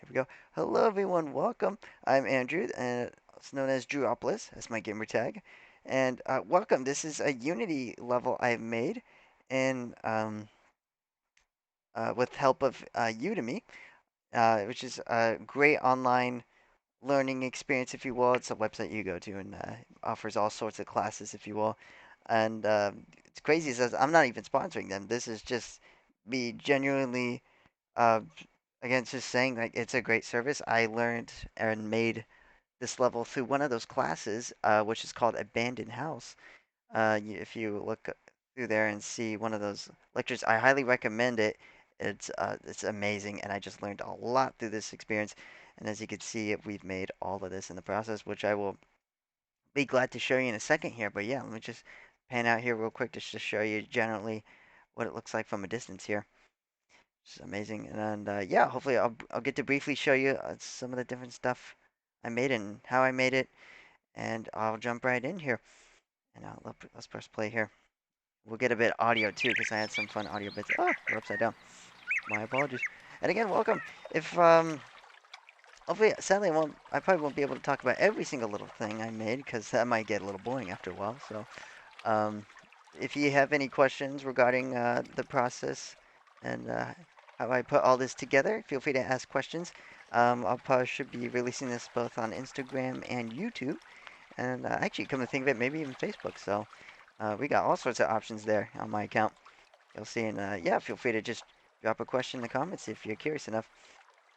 we go. Hello, everyone. Welcome. I'm Andrew, and it's known as Drewopolis. That's my gamer tag. And welcome. This is a Unity level I've made, and with help of Udemy, which is a great online learning experience, if you will. It's a website you go to and offers all sorts of classes, if you will. And it's crazy. It says I'm not even sponsoring them. This is just me genuinely uh, again, it's just saying like it's a great service. I learned and made this level through one of those classes, which is called Abandoned House. If you look through there and see one of those lectures, I highly recommend it. It's amazing, and I just learned a lot through this experience. And as you can see, we've made all of this in the process, which I will be glad to show you in a second here. But yeah, let me just pan out here real quick just to show you generally what it looks like from a distance here. It's amazing. And yeah, hopefully I'll get to briefly show you some of the different stuff I made and how I made it. And I'll jump right in here. And let's press play here. We'll get a bit of audio too, because I had some fun audio bits. Oh, we're upside down. My apologies. And again, welcome. If hopefully, sadly, I probably won't be able to talk about every single little thing I made, because that might get a little boring after a while. So, um, if you have any questions regarding the process and how I put all this together, feel free to ask questions. I'll probably should be releasing this both on Instagram and YouTube, and actually, come to think of it, maybe even Facebook. So we got all sorts of options there on my account. You'll see, and yeah, feel free to just drop a question in the comments if you're curious enough.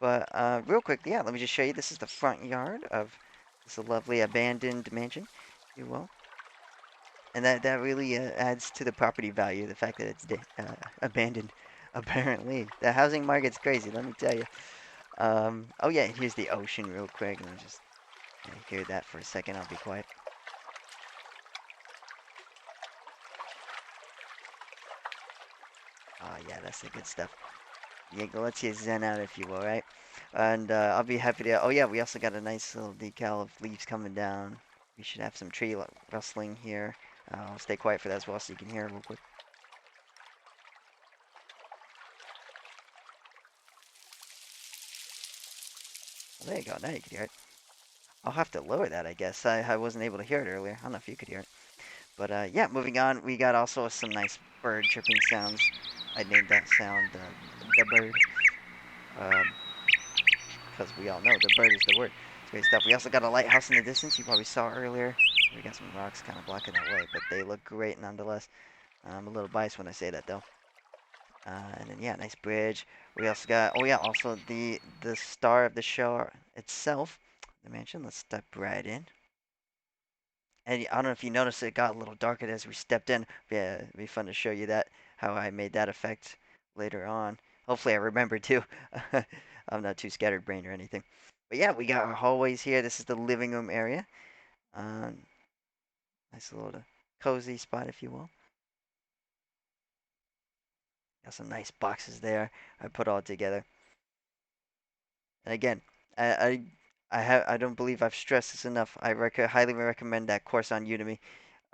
But real quick, yeah, let me just show you. This is the front yard of this lovely abandoned mansion, if you will. And that really adds to the property value, the fact that it's abandoned. Apparently, the housing market's crazy. Let me tell you. Oh yeah, here's the ocean real quick. Let me just hear that for a second. I'll be quiet. Oh yeah, that's the good stuff. Yeah, go let's you zen out if you will, right? And I'll be happy to. Oh yeah, we also got a nice little decal of leaves coming down. We should have some tree rustling here. I'll stay quiet for that as well, so you can hear it real quick. Well, there you go. Now you can hear it. I'll have to lower that, I guess. I wasn't able to hear it earlier. I don't know if you could hear it. But yeah, moving on, we got also some nice bird chirping sounds. I named that sound the bird, because we all know the bird is the word. It's great stuff. We also got a lighthouse in the distance. You probably saw earlier. We got some rocks kind of blocking that way, but they look great nonetheless. I'm a little biased when I say that though. And then yeah, nice bridge. We also got oh yeah, also the star of the show itself, the mansion. Let's step right in. And I don't know if you noticed it got a little darker as we stepped in. Yeah, it'd be fun to show you that, how I made that effect later on. Hopefully I remember too. I'm not too scattered brained or anything. But yeah, we got our hallways here. This is the living room area. Um, nice little cozy spot, if you will. Got some nice boxes there. I put all together. And again, I I don't believe I've stressed this enough. Highly recommend that course on Udemy.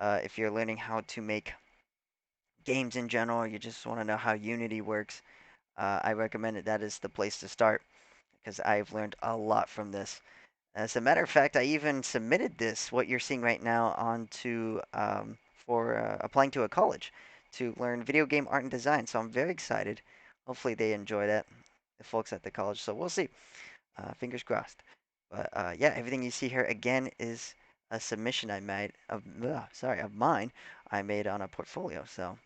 If you're learning how to make games in general, or you just want to know how Unity works, I recommend it. That is the place to start because I've learned a lot from this. As a matter of fact, I even submitted this, what you're seeing right now, onto for applying to a college to learn video game art and design. So I'm very excited. Hopefully they enjoy that, the folks at the college. So we'll see. Fingers crossed. But yeah, everything you see here again is a submission I made of mine. I made on a portfolio. So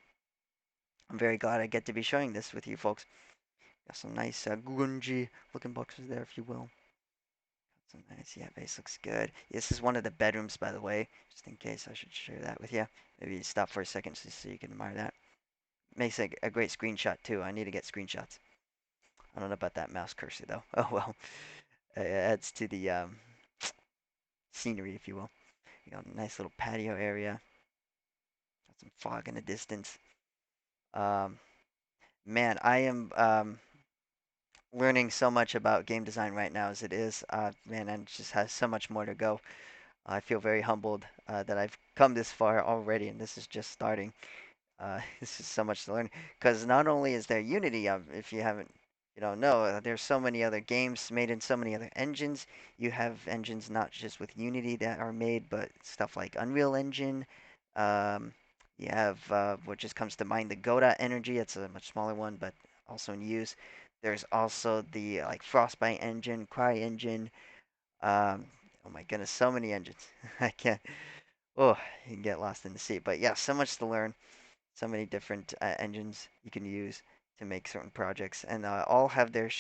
I'm very glad I get to be showing this with you folks. Got some nice grungy looking boxes there, if you will. Some nice, yeah, base looks good. This is one of the bedrooms, by the way, just in case I should share that with you. Maybe stop for a second so you can admire that. Makes a great screenshot too. I need to get screenshots. I don't know about that mouse cursor though. Oh well, it adds to the scenery, if you will. You got a nice little patio area. Got some fog in the distance. Um, man, I am learning so much about game design right now as it is. Man, and it just has so much more to go. I feel very humbled that I've come this far already, and this is just starting. This is so much to learn because not only is there Unity, if you haven't you don't know, there's so many other games made in so many other engines. You have engines not just with Unity that are made, but stuff like Unreal Engine. Um, you have what just comes to mind, the Godot Energy. It's a much smaller one, but also in use. There's also the like Frostbite engine, Cry engine. Um, oh my goodness, so many engines. I can't. Oh, you can get lost in the sea. But yeah, so much to learn. So many different engines you can use to make certain projects, and all have their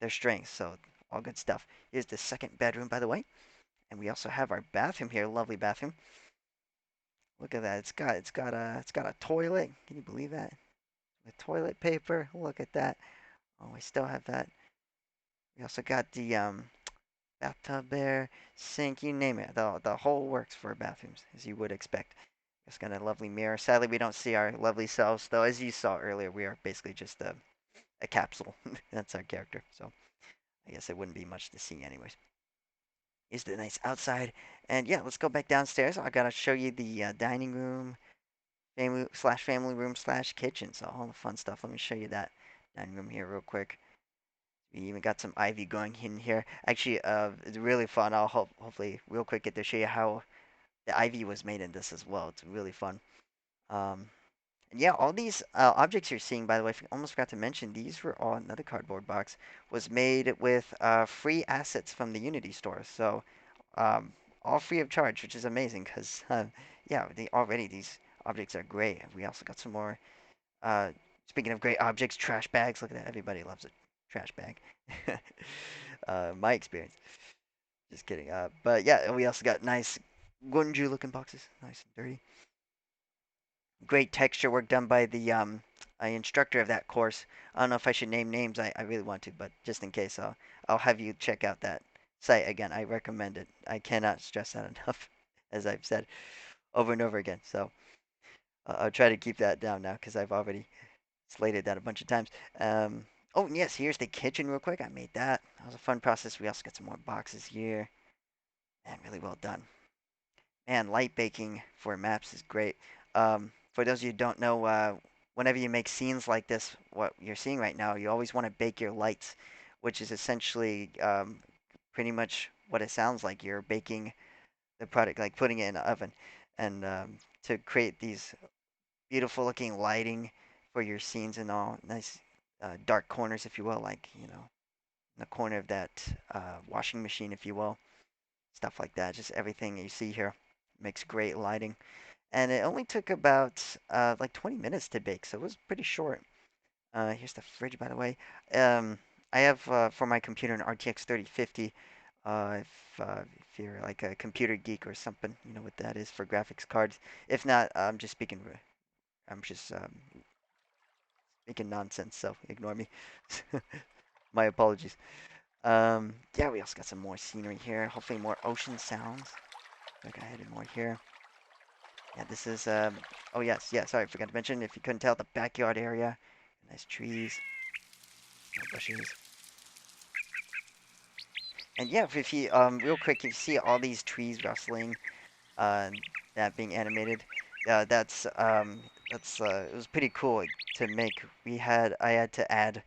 strengths. So all good stuff. Here's the second bedroom, by the way, and we also have our bathroom here. Lovely bathroom. Look at that. It's got a toilet. Can you believe that? With toilet paper. Look at that. Oh, we still have that. We also got the bathtub there, sink, you name it. The whole works for bathrooms, as you would expect. It's got a lovely mirror. Sadly, we don't see our lovely selves, though. As you saw earlier, we are basically just a capsule. That's our character. So I guess it wouldn't be much to see, anyways. Here's the nice outside, and yeah, let's go back downstairs. I gotta show you the dining room, family room slash kitchen. So all the fun stuff. Let me show you that dining room here real quick. We even got some ivy going in here. Actually, it's really fun. I'll hopefully real quick get to show you how the ivy was made in this as well. It's really fun. Um, and yeah, all these objects you're seeing, by the way, almost forgot to mention, these were all another cardboard box was made with free assets from the Unity store. So um, all free of charge, which is amazing because yeah, these objects are great. We also got some more. Uh, Speaking of great objects, trash bags. Look at that. Everybody loves a trash bag. My experience. Just kidding. But yeah, we also got nice Gunju looking boxes. Nice and dirty. Great texture work done by the instructor of that course. I don't know if I should name names. I really want to, but just in case, I'll have you check out that site again. I recommend it. I cannot stress that enough, as I've said over and over again. So I'll try to keep that down now because I've already slated that a bunch of times. Oh, and yes, here's the kitchen real quick. I made that. That was a fun process. We also got some more boxes here. And really well done. Man, light baking for maps is great. For those of you who don't know, whenever you make scenes like this, what you're seeing right now, you always want to bake your lights, which is essentially pretty much what it sounds like. You're baking the product, like putting it in an oven, and to create these beautiful looking lighting for your scenes and all nice dark corners, if you will, like in the corner of that washing machine, if you will, stuff like that. Just everything you see here makes great lighting. And it only took about like 20 minutes to bake, so it was pretty short. Here's the fridge, by the way. Um, I have for my computer an RTX 3050. If you're like a computer geek or something, you know what that is for graphics cards. If not, I'm just speaking. I'm just making nonsense, so ignore me. My apologies. Yeah, we also got some more scenery here. Hopefully, more ocean sounds. Like I added more here. Yeah, this is oh yes, yeah, sorry, forgot to mention if you couldn't tell the backyard area. Nice trees, bushes. And yeah, if you real quick, if you see all these trees rustling, uh that being animated, that's it was pretty cool to make. I had to add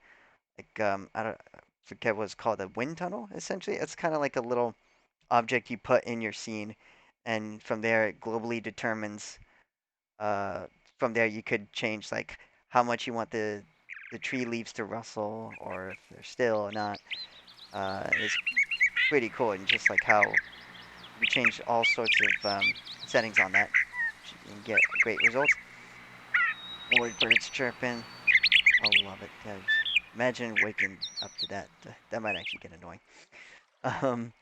like I don't forget what it's called, a wind tunnel essentially. It's kind of like a little object you put in your scene, and from there it globally determines uh, from there you could change like how much you want the tree leaves to rustle or if they're still or not. It's pretty cool and just like how you change all sorts of settings on that and get great results. More birds chirping. I love it. Imagine waking up to that. That might actually get annoying. Um,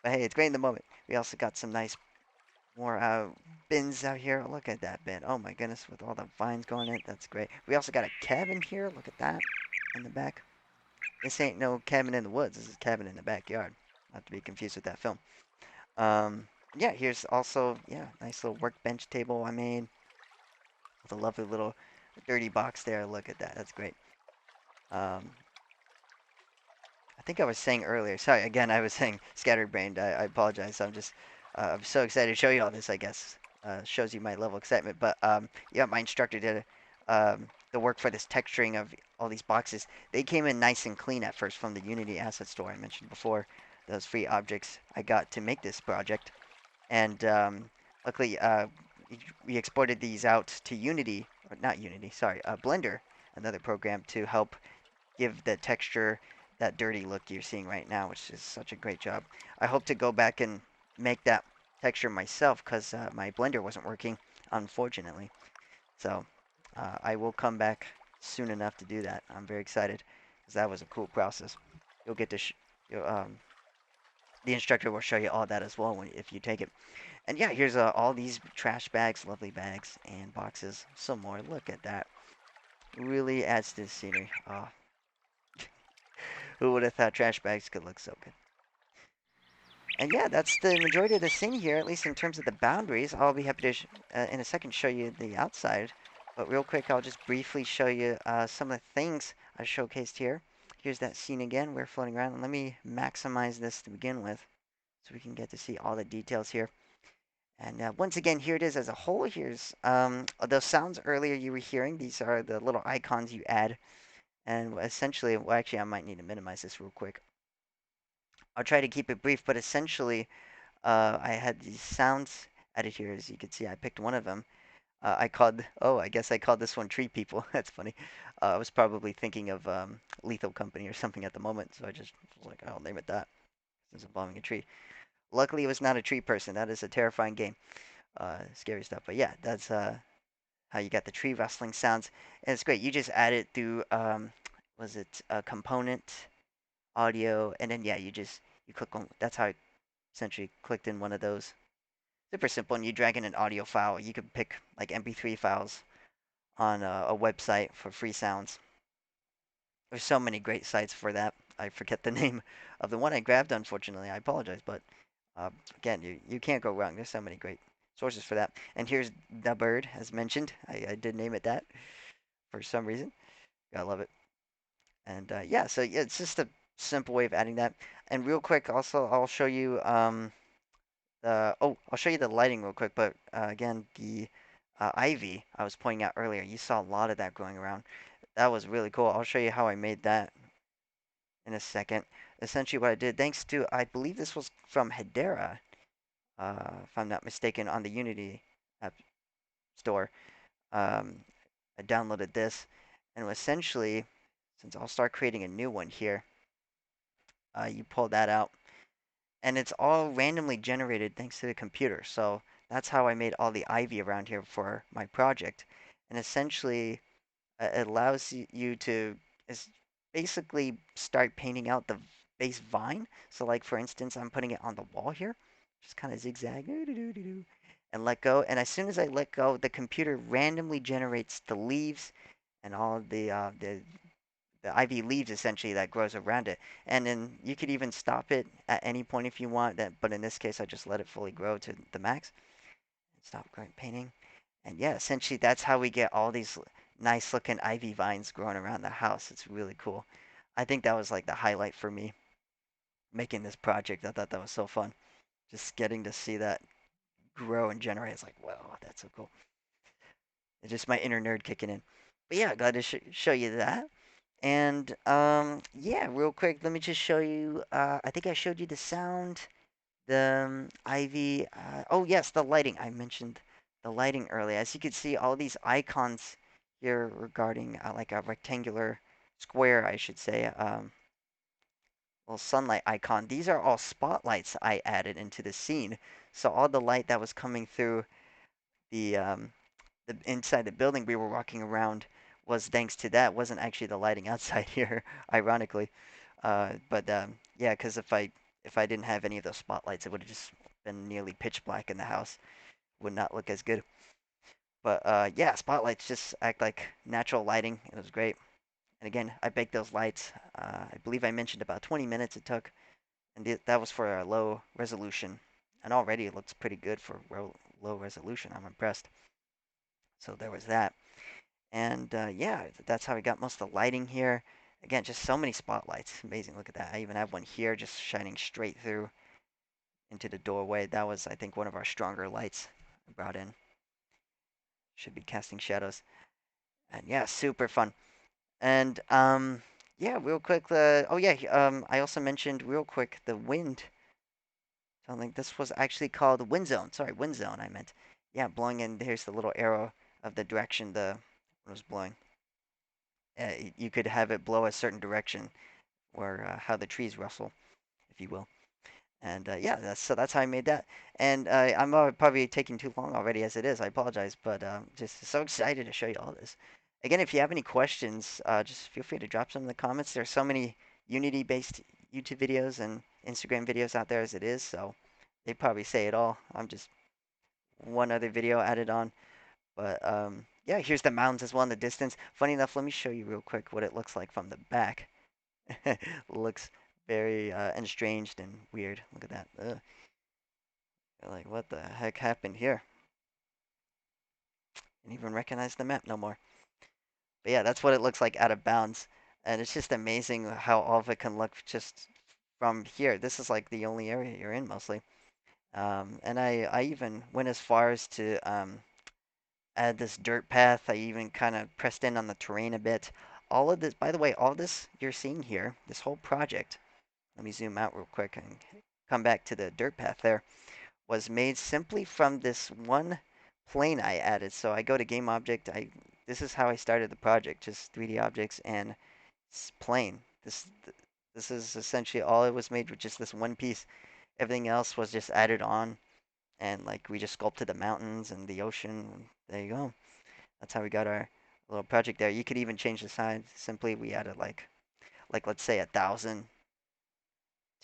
but hey, it's great in the moment. We also got some nice more bins out here. Look at that bin. Oh my goodness, with all the vines going in, that's great. We also got a cabin here. Look at that in the back. This ain't no cabin in the woods. This is cabin in the backyard. Not to be confused with that film. Yeah, here's also nice little workbench table I made with a lovely little dirty box there. Look at that. That's great. Um, I think I was saying earlier. Sorry, again, I was saying scatterbrained. I apologize. I'm so excited to show you all this. I guess shows you my level of excitement. But yeah, my instructor did the work for this texturing of all these boxes. They came in nice and clean at first from the Unity asset store I mentioned before. Those free objects I got to make this project, and luckily we exported these out to Unity, or not Unity, sorry, Blender, another program to help give the texture that dirty look you're seeing right now, which is such a great job. I hope to go back and make that texture myself because my Blender wasn't working, unfortunately. So I will come back soon enough to do that. I'm very excited because that was a cool process. You'll get to the instructor will show you all that as well if you take it. And yeah, here's all these trash bags, lovely bags and boxes, some more. Look at that. Really adds to the scenery. Oh, who would have thought trash bags could look so good? And yeah, that's the majority of the scene here, at least in terms of the boundaries. I'll be happy to, in a second, show you the outside. But real quick, I'll just briefly show you some of the things I showcased here. Here's that scene again. We're floating around. And let me maximize this to begin with so we can get to see all the details here. And once again, here it is as a whole. Here's those sounds earlier you were hearing. These are the little icons you add. And essentially, well, actually, I might need to minimize this real quick. I'll try to keep it brief, but essentially, I had these sounds added here. As you can see, I picked one of them. I guess I called this one Tree People. That's funny. I was probably thinking of Lethal Company or something at the moment, so I just was like, I'll name it that. It's involving a tree. Luckily, it was not a tree person. That is a terrifying game. Scary stuff. But yeah, that's how you got the tree rustling sounds. And it's great. You just add it through, was it a component, audio, and then yeah, you click on, that's how I essentially clicked in one of those. Super simple, and you drag in an audio file. You could pick like MP3 files on a website for free sounds. There's so many great sites for that. I forget the name of the one I grabbed, unfortunately. I apologize, but again, you can't go wrong. There's so many great sources for that. And here's the bird, as mentioned. I did name it that for some reason. I love it. And yeah, so yeah, it's just a simple way of adding that. And real quick, also, I'll show you I'll show you the lighting real quick, but again, the ivy I was pointing out earlier, you saw a lot of that growing around. That was really cool. I'll show you how I made that in a second. Essentially, what I did, thanks to, I believe this was from Hedera, if I'm not mistaken, on the Unity app store. Um, I downloaded this, and essentially, since I'll start creating a new one here, you pull that out, and it's all randomly generated thanks to the computer. So that's how I made all the ivy around here for my project. And essentially, it allows you to basically start painting out the base vine. So like for instance, I'm putting it on the wall here, just kind of zigzag, and let go. And as soon as I let go, the computer randomly generates the leaves and all the ivy leaves essentially that grows around it. And then you could even stop it at any point if you want that, but in this case I just let it fully grow to the max and stop painting. And yeah, essentially that's how we get all these nice looking ivy vines growing around the house. It's really cool. I think that was like the highlight for me making this project. I thought that was so fun. Just getting to see that grow and generate. It's like, wow, that's so cool. It's just my inner nerd kicking in. But yeah, glad to show you that. And yeah, real quick, let me just show you. I think I showed you the sound, the ivy. Oh yes, the lighting. I mentioned the lighting earlier. As you can see, all these icons here regarding like a rectangular square, I should say. Little sunlight icon. These are all spotlights I added into the scene. So all the light that was coming through the inside the building we were walking around was thanks to that. Wasn't actually the lighting outside here, ironically. But yeah, because if I didn't have any of those spotlights, it would have just been nearly pitch black in the house. Would not look as good. But yeah, spotlights just act like natural lighting. It was great. And again, I baked those lights. I believe I mentioned about 20 minutes it took, and that was for a low resolution. And already it looks pretty good for low resolution. I'm impressed. So there was that. And yeah, that's how we got most of the lighting here. Again, just so many spotlights. Amazing. Look at that. I even have one here just shining straight through into the doorway. That was, I think, one of our stronger lights I brought in. Should be casting shadows. And yeah, super fun. And yeah, real quick. Oh yeah, I also mentioned real quick the wind. Something this was actually called wind zone. Sorry, wind zone. I meant. Yeah, blowing in. Here's the little arrow of the direction the was blowing. You could have it blow a certain direction, or how the trees rustle, if you will. And yeah, that's how I made that. And I'm probably taking too long already as it is. I apologize, but just so excited to show you all this. Again, if you have any questions, just feel free to drop some in the comments. There's so many Unity-based YouTube videos and Instagram videos out there as it is, so they probably say it all. I'm just one other video added on. But yeah, here's the mountains as well in the distance. Funny enough, let me show you real quick what it looks like from the back. Looks very estranged and weird. Look at that. Ugh. Like, what the heck happened here? Didn't even recognize the map no more. But yeah, that's what it looks like out of bounds. And it's just amazing how all of it can look just from here. This is like the only area you're in mostly. And I even went as far as to add this dirt path. I even kind of pressed in on the terrain a bit. All of this, by the way, all this you're seeing here, this whole project, let me zoom out real quick and come back to the dirt path there, was made simply from this one plane I added. So I go to game object. This is how I started the project, just 3D objects and plane. This is essentially all it was made with just this one piece. Everything else was just added on, and like we just sculpted the mountains and the ocean. There you go. That's how we got our little project there. You could even change the size. Simply, we added like let's say 1,000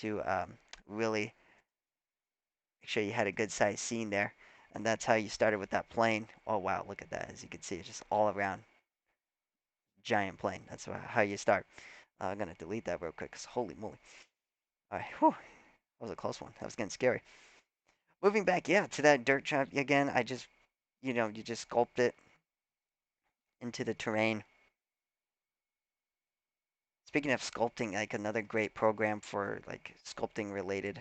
to really make sure you had a good sized scene there. And that's how you started with that plane. Oh wow, look at that. As you can see, it's just all around giant plane. That's how you start. I'm gonna delete that real quick, cause holy moly. All right, whew, that was a close one. That was getting scary. Moving back, yeah, to that dirt trap again. I just, you just sculpt it into the terrain. Speaking of sculpting, like another great program for like sculpting related.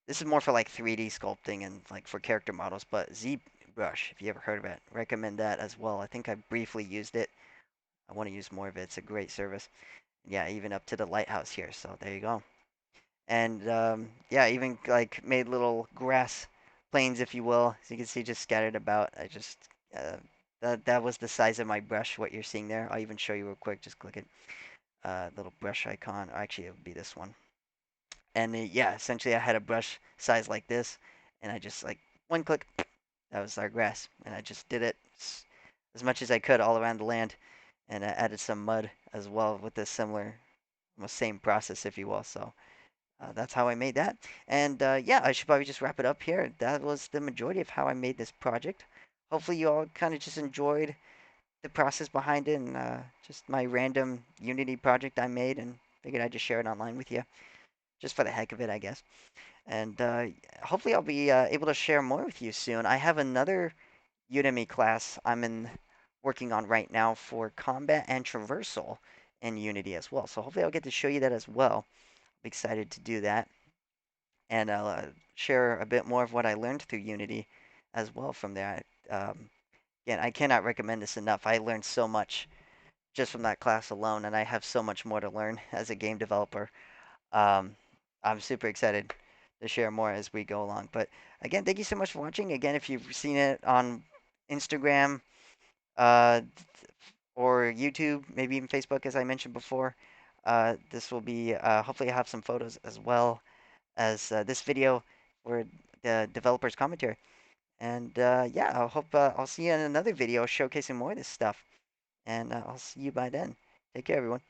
This is more for like 3D sculpting and like for character models, but ZBrush, if you ever heard of it, recommend that as well. I think I briefly used it. I want to use more of it. It's a great service. Yeah, even up to the lighthouse here. So there you go. And yeah, even like made little grass plains, if you will, as you can see, just scattered about. I just uh, that was the size of my brush. What you're seeing there, I'll even show you real quick. Just click it, little brush icon. Or actually, it would be this one. And yeah, essentially, I had a brush size like this, and I just like one click. That was our grass, and I just did it as much as I could all around the land, and I added some mud as well with this similar, almost same process, if you will. So that's how I made that. And yeah, I should probably just wrap it up here. That was the majority of how I made this project. Hopefully, you all kind of just enjoyed the process behind it and just my random Unity project I made, and figured I'd just share it online with you, just for the heck of it, I guess. And hopefully, I'll be able to share more with you soon. I have another Udemy class I'm in working on right now for combat and traversal in Unity as well. So hopefully, I'll get to show you that as well. I'm excited to do that, and I'll share a bit more of what I learned through Unity as well from there. Again, I cannot recommend this enough. I learned so much just from that class alone, and I have so much more to learn as a game developer. Um, I'm super excited to share more as we go along. But again, thank you so much for watching. Again, if you've seen it on Instagram uh, or YouTube, maybe even Facebook, as I mentioned before, this will be hopefully I have some photos as well as this video for the developer's commentary. And yeah, I hope I'll see you in another video showcasing more of this stuff. And I'll see you by then. Take care, everyone.